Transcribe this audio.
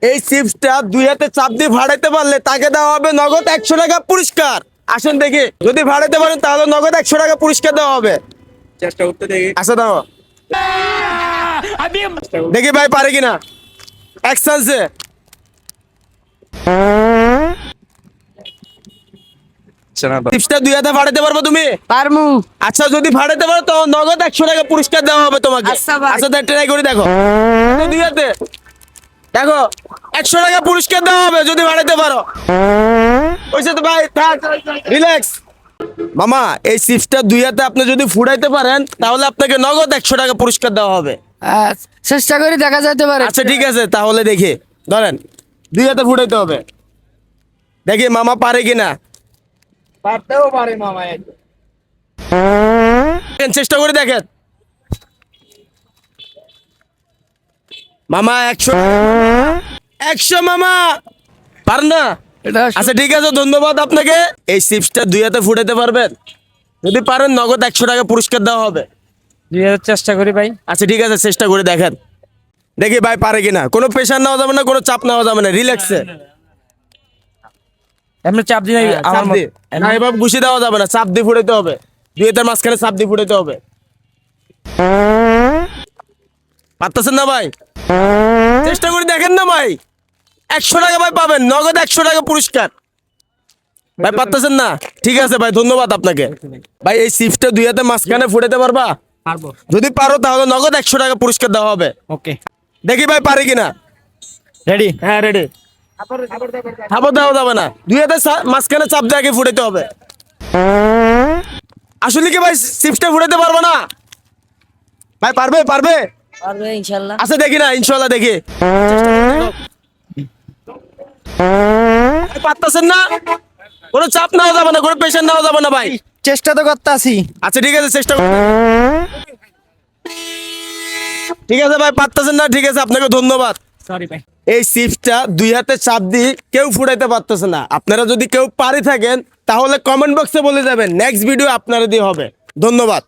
এই চিপসটা দুই হাতে চাপ দিয়ে ফাড়াইতে পারলে তাকে দেওয়া হবে নগদ 100 টাকা পুরস্কার। আসেন দেখি, যদি ফাড়াইতে পারেন তাহলে নগদ 100 টাকা পুরস্কার দেওয়া হবে। চেষ্টা করতে দেখি। আচ্ছা দাও দেখি ভাই পারে কিনা। এক চান্সে চিপসটা দুই হাতে ফাড়াইতে পারবে তুমি? পারমু। আচ্ছা যদি ফাড়াইতে পারো তো নগদ 100 টাকা পুরস্কার দেওয়া হবে তোমাকে। আচ্ছা ভাই। আচ্ছা ট্রাই করে দেখো, দুই হাতে দেখো 100 টাকা পুরস্কার দেওয়া হবে যদি ফাড়াইতে পারো। ওইসে তো ভাই থাক, রিল্যাক্স। মামা এই চিপসটা দুই হাতে আপনি যদি ফুড়াইতে পারেন তাহলে আপনাকে নগদ 100 টাকা পুরস্কার দেওয়া হবে। চেষ্টা করে দেখা যেতে পারে। আচ্ছা ঠিক আছে, তাহলে দেখি ধরেন দুই হাতে ফুটাইতে হবে, দেখি মামা পারে কিনা। পারতেও পারে মামা। চেষ্টা করে দেখেন মামা। 100 মামা পার না? আচ্ছা ঠিক আছে, ধন্যবাদ আপনাকে। এই চিপসটা দুই হাতে ফুটাইতে পারবেন? যদি পারেন নগদ 100 টাকা পুরস্কার দেওয়া হবে। চেষ্টা করি ভাই। আচ্ছা ঠিক আছে, চেষ্টা করে দেখেন, দেখি ভাই পারে কিনা। কোনো প্রেশার নেওয়া যাবে না, কোনো চাপ নেওয়া যাবে না, রিল্যাক্সে। এমনি চাপ দিই চাপ দিয়ে না, এভাবে ঘুষি দেওয়া যাবে না, চাপ দিয়ে ফুটাইতে হবে। দুই হাতের মাঝখানে চাপ দিয়ে ফুটাইতে হবে। পারতেছেন না ভাই? চেষ্টা করে দেখেন না ভাই, 100 টাকা ভাই পাবেন, নগদ 100 টাকা পুরস্কার। ভাই পারতেছেন না? ঠিক আছে ভাই, ধন্যবাদ আপনাকে। ভাই এই চিপসটা দুই হাতে মাঝখানে ফুটাইতে পারবা? পারবো। যদি পারো তাহলে নগদ 100 টাকা পুরস্কার দেওয়া হবে। ওকে, দেখি ভাই পারে কিনা। রেডি। হ্যাঁ রেডি। খাবার দেওয়া যাবে না, দুই হাতে মাঝখানে চাপ দিয়ে আগে ফুটাইতে হবে। আসলে কি ভাই চিপসটা ফুটাইতে পারবো না? ভাই পারবে? পারবে? পারবে ইনশাআল্লাহ। আচ্ছা দেখি না, ইনশাল্লাহ দেখি। পারতেছেন না? কোনো চাপ নেওয়া যাবে না, কোনো প্রেশার নেওয়া যাবে না ভাই। চেষ্টা তো করতে আছি। আচ্ছা ঠিক আছে, চেষ্টা করুন। ঠিক আছে ভাই, পারতেছেন না, ঠিক আছে, আপনাকে ধন্যবাদ। সরি ভাই। এই চিপসটা দুই হাতে চাপ দিয়ে কেউ ফুটাইতে পারতেছে না। আপনারা যদি কেউ পারে থাকেন তাহলে কমেন্ট বক্সে বলে যাবেন, নেক্সট ভিডিও আপনারা দিয়ে হবে। ধন্যবাদ।